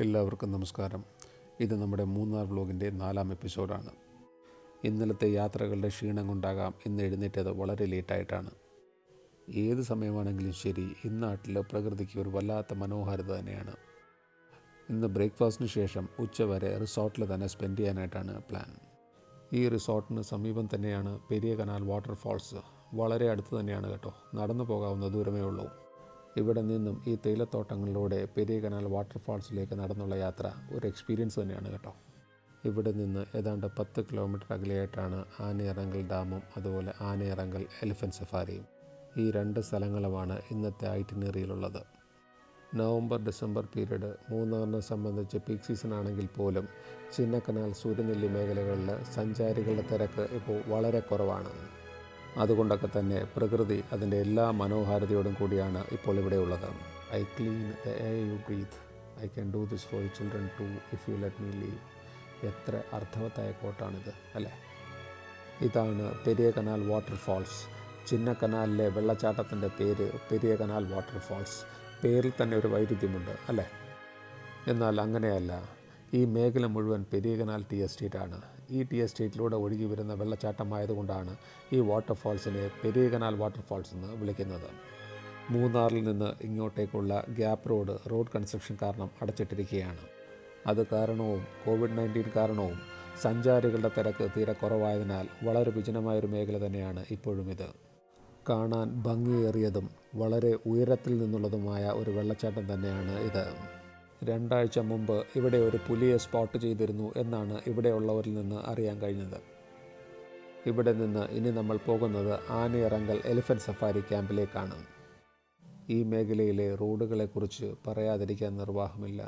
എല്ലാവർക്കും നമസ്കാരം. ഇത് നമ്മുടെ മൂന്നാർ വ്ലോഗിൻ്റെ 4ാം എപ്പിസോഡാണ്. ഇന്നലത്തെ യാത്രകളുടെ ക്ഷീണം കൊണ്ടാകാം ഇന്ന് എഴുന്നേറ്റത് വളരെ ലേറ്റായിട്ടാണ്. ഏത് സമയമാണെങ്കിലും ശരി, ഇന്നാട്ടിൽ പ്രകൃതിക്ക് ഒരു വല്ലാത്ത മനോഹാരിത തന്നെയാണ്. ഇന്ന് ബ്രേക്ക്ഫാസ്റ്റിന് ശേഷം ഉച്ചവരെ റിസോർട്ടിൽ തന്നെ സ്പെൻഡ് ചെയ്യാനായിട്ടാണ് പ്ലാൻ. ഈ റിസോർട്ടിന് സമീപം തന്നെയാണ് പെരിയ കനാൽ വാട്ടർഫാൾസ്. വളരെ അടുത്ത് തന്നെയാണ് കേട്ടോ, നടന്നു പോകാവുന്ന ദൂരമേ ഉള്ളൂ. ഇവിടെ നിന്നും ഈ തേയിലത്തോട്ടങ്ങളിലൂടെ പെരിയ കനാൽ വാട്ടർഫാൾസിലേക്ക് നടന്നുള്ള യാത്ര ഒരു എക്സ്പീരിയൻസ് തന്നെയാണ് കേട്ടോ. ഇവിടെ നിന്ന് ഏതാണ്ട് 10 കിലോമീറ്റർ അകലെയായിട്ടാണ് ആനയിറങ്കൽ ഡാമും അതുപോലെ ആനയിറങ്കൽ എലിഫൻറ്റ് സഫാരിയും. ഈ 2 സ്ഥലങ്ങളുമാണ് ഇന്നത്തെ ഐറ്റിനറിയിലുള്ളത്. നവംബർ-ഡിസംബർ പീരീഡ് മൂന്നാറിനെ സംബന്ധിച്ച് പീക്ക് സീസൺ ആണെങ്കിൽ പോലും ചിന്നക്കനാൽ സൂര്യനെല്ലി മേഖലകളിൽ സഞ്ചാരികളുടെ തിരക്ക് ഇപ്പോൾ വളരെ കുറവാണ്. അതുകൊണ്ടൊക്കെ തന്നെ പ്രകൃതി അതിൻ്റെ എല്ലാ മനോഹാരിതയോടും കൂടിയാണ് ഇപ്പോൾ ഇവിടെ ഉള്ളത്. I clean the air you breathe, I can do this for you children too if you let me leave. എത്ര അർത്ഥവത്തായ കോട്ടാണിത് അല്ലേ. ഇതാണ് പെരിയ കനാൽ വാട്ടർഫാൾസ്. ചിന്നക്കനാലിലെ വെള്ളച്ചാട്ടത്തിൻ്റെ പേര് പെരിയ കനാൽ വാട്ടർഫാൾസ്. പേരിൽ തന്നെ ഒരു വൈരുദ്ധ്യമുണ്ട് അല്ലേ. എന്നാൽ അങ്ങനെയല്ല, ഈ മേഖല മുഴുവൻ പെരിയ കനാൽ ടീ എസ്റ്റേറ്റാണ്. ഈ ടീ എസ്റ്റേറ്റിലൂടെ ഒഴുകി വരുന്ന വെള്ളച്ചാട്ടമായതുകൊണ്ടാണ് ഈ വാട്ടർഫാൾസിനെ പെരിയ കനാൽ വാട്ടർഫാൾസ് എന്ന് വിളിക്കുന്നത്. മൂന്നാറിൽ നിന്ന് ഇങ്ങോട്ടേക്കുള്ള ഗ്യാപ്പ് റോഡ് കൺസ്ട്രക്ഷൻ കാരണം അടച്ചിട്ടിരിക്കുകയാണ്. അത് കാരണവും COVID-19 കാരണവും സഞ്ചാരികളുടെ തിരക്ക് തീരെ കുറവായതിനാൽ വളരെ വിജനമായൊരു മേഖല തന്നെയാണ് ഇപ്പോഴും ഇത്. കാണാൻ ഭംഗിയേറിയതും വളരെ ഉയരത്തിൽ നിന്നുള്ളതുമായ ഒരു വെള്ളച്ചാട്ടം തന്നെയാണ് ഇത്. 2 ആഴ്ച മുമ്പ് ഇവിടെ ഒരു പുലിയെ സ്പോട്ട് ചെയ്തിരുന്നു എന്നാണ് ഇവിടെയുള്ളവരിൽ നിന്ന് അറിയാൻ കഴിഞ്ഞത്. ഇവിടെ നിന്ന് ഇനി നമ്മൾ പോകുന്നത് ആനയിറങ്കൽ എലിഫൻറ്റ് സഫാരി ക്യാമ്പിലേക്കാണ്. ഈ മേഖലയിലെ റോഡുകളെക്കുറിച്ച് പറയാതിരിക്കാൻ നിർവാഹമില്ല.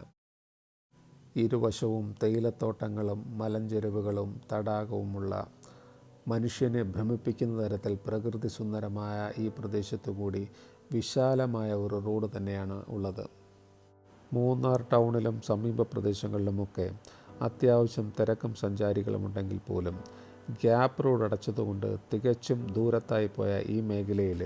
ഇരുവശവും തേയിലത്തോട്ടങ്ങളും മലഞ്ചെരുവുകളും തടാകവുമുള്ള മനുഷ്യനെ ഭ്രമിപ്പിക്കുന്ന തരത്തിൽ പ്രകൃതി സുന്ദരമായ ഈ പ്രദേശത്തു കൂടി വിശാലമായ ഒരു റോഡ് തന്നെയാണ് ഉള്ളത്. മൂന്നാർ ടൗണിലും സമീപ പ്രദേശങ്ങളിലുമൊക്കെ അത്യാവശ്യം തിരക്കും സഞ്ചാരികളുമുണ്ടെങ്കിൽ പോലും ഗ്യാപ്പ് റോഡ് അടച്ചതുകൊണ്ട് തികച്ചും ദൂരത്തായി പോയ ഈ മേഖലയിൽ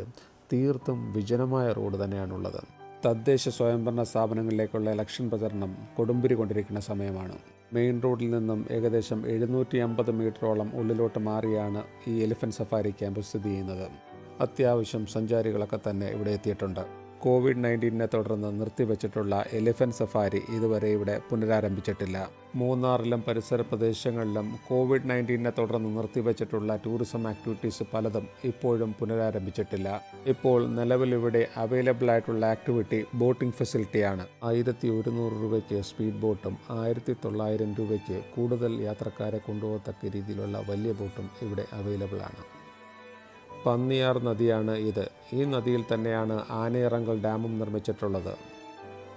തീർത്തും വിജനമായ റോഡ് തന്നെയാണുള്ളത്. തദ്ദേശ സ്വയംഭരണ സ്ഥാപനങ്ങളിലേക്കുള്ള ഇലക്ഷൻ പ്രചരണം കൊടുമ്പിരി കൊണ്ടിരിക്കുന്ന സമയമാണ്. മെയിൻ റോഡിൽ നിന്നും ഏകദേശം 750 മീറ്ററോളം ഉള്ളിലോട്ട് മാറിയാണ് ഈ എലിഫൻറ്റ് സഫാരി ക്യാമ്പ് സ്ഥിതി ചെയ്യുന്നത്. അത്യാവശ്യം സഞ്ചാരികളൊക്കെ തന്നെ ഇവിടെ എത്തിയിട്ടുണ്ട്. COVID-19 തുടർന്ന് നിർത്തിവെച്ചിട്ടുള്ള എലിഫൻറ്റ് സഫാരി ഇതുവരെ ഇവിടെ പുനരാരംഭിച്ചിട്ടില്ല. മൂന്നാറിലും പരിസര പ്രദേശങ്ങളിലും COVID-19 തുടർന്ന് നിർത്തിവെച്ചിട്ടുള്ള ടൂറിസം ആക്ടിവിറ്റീസ് പലതും ഇപ്പോഴും പുനരാരംഭിച്ചിട്ടില്ല. ഇപ്പോൾ നിലവിൽ ഇവിടെ അവൈലബിൾ ആയിട്ടുള്ള ആക്ടിവിറ്റി ബോട്ടിംഗ് ഫെസിലിറ്റിയാണ്. 1100 രൂപയ്ക്ക് സ്പീഡ് ബോട്ടും 1900 രൂപയ്ക്ക് കൂടുതൽ യാത്രക്കാരെ കൊണ്ടുപോകത്തക്ക രീതിയിലുള്ള വലിയ ബോട്ടും ഇവിടെ അവൈലബിൾ ആണ്. പന്നിയാർ നദിയാണ് ഇത്. ഈ നദിയിൽ തന്നെയാണ് ആനയിറങ്കൽ ഡാമും നിർമ്മിച്ചിട്ടുള്ളത്.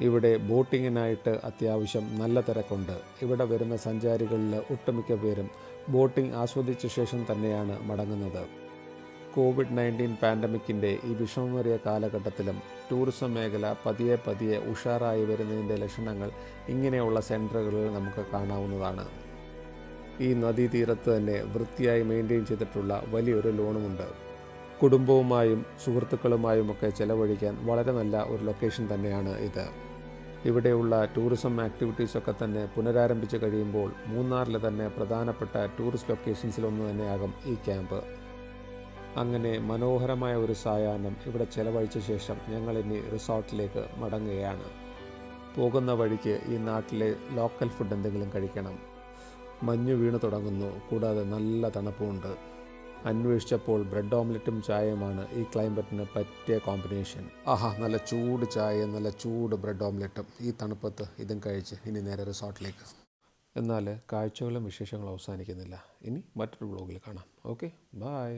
ഇവിടെ ബോട്ടിങ്ങിനായിട്ട് അത്യാവശ്യം നല്ല തിരക്കുണ്ട്. ഇവിടെ വരുന്ന സഞ്ചാരികളിൽ ഒട്ടുമിക്ക പേരും ബോട്ടിംഗ് ആസ്വദിച്ച ശേഷം തന്നെയാണ് മടങ്ങുന്നത്. COVID-19 പാൻഡമിക്കിൻ്റെ ഈ വിഷമമേറിയ കാലഘട്ടത്തിലും ടൂറിസം മേഖല പതിയെ ഉഷാറായി വരുന്നതിൻ്റെ ലക്ഷണങ്ങൾ ഇങ്ങനെയുള്ള സെൻറ്ററുകളിൽ നമുക്ക് കാണാവുന്നതാണ്. ഈ നദീതീരത്ത് തന്നെ വൃത്തിയായി മെയിൻറ്റെയിൻ ചെയ്തിട്ടുള്ള വലിയൊരു ലോണുമുണ്ട്. കുടുംബവുമായും സുഹൃത്തുക്കളുമായുമൊക്കെ ചെലവഴിക്കാൻ വളരെ നല്ല ഒരു ലൊക്കേഷൻ തന്നെയാണ് ഇത്. ഇവിടെയുള്ള ടൂറിസം ആക്ടിവിറ്റീസൊക്കെ തന്നെ പുനരാരംഭിച്ച് കഴിയുമ്പോൾ മൂന്നാറിലെ തന്നെ പ്രധാനപ്പെട്ട ടൂറിസ്റ്റ് ലൊക്കേഷൻസിലൊന്ന് തന്നെയാകും ഈ ക്യാമ്പ്. അങ്ങനെ മനോഹരമായ ഒരു സായാഹ്നം ഇവിടെ ചെലവഴിച്ച ശേഷം ഞങ്ങളിനി റിസോർട്ടിലേക്ക് മടങ്ങുകയാണ്. പോകുന്ന വഴിക്ക് ഈ നാട്ടിലെ ലോക്കൽ ഫുഡ് എന്തെങ്കിലും കഴിക്കണം. മഞ്ഞ് വീണ് തുടങ്ങുന്നു, കൂടാതെ നല്ല തണുപ്പുമുണ്ട്. അന്വേഷിച്ചപ്പോൾ ബ്രെഡ് ഓംലെറ്റും ചായയുമാണ് ഈ ക്ലൈമറ്റിന് പറ്റിയ കോമ്പിനേഷൻ. നല്ല ചൂട് ചായയും നല്ല ചൂട് ബ്രെഡ് ഓംലെറ്റും ഈ തണുപ്പത്ത് ഇതും കഴിച്ച് ഇനി നേരെ റിസോർട്ടിലേക്ക്. എന്നാൽ കാഴ്ചകളും വിശേഷങ്ങളും അവസാനിക്കുന്നില്ല. ഇനി മറ്റൊരു വ്ലോഗിൽ കാണാം. Okay, by.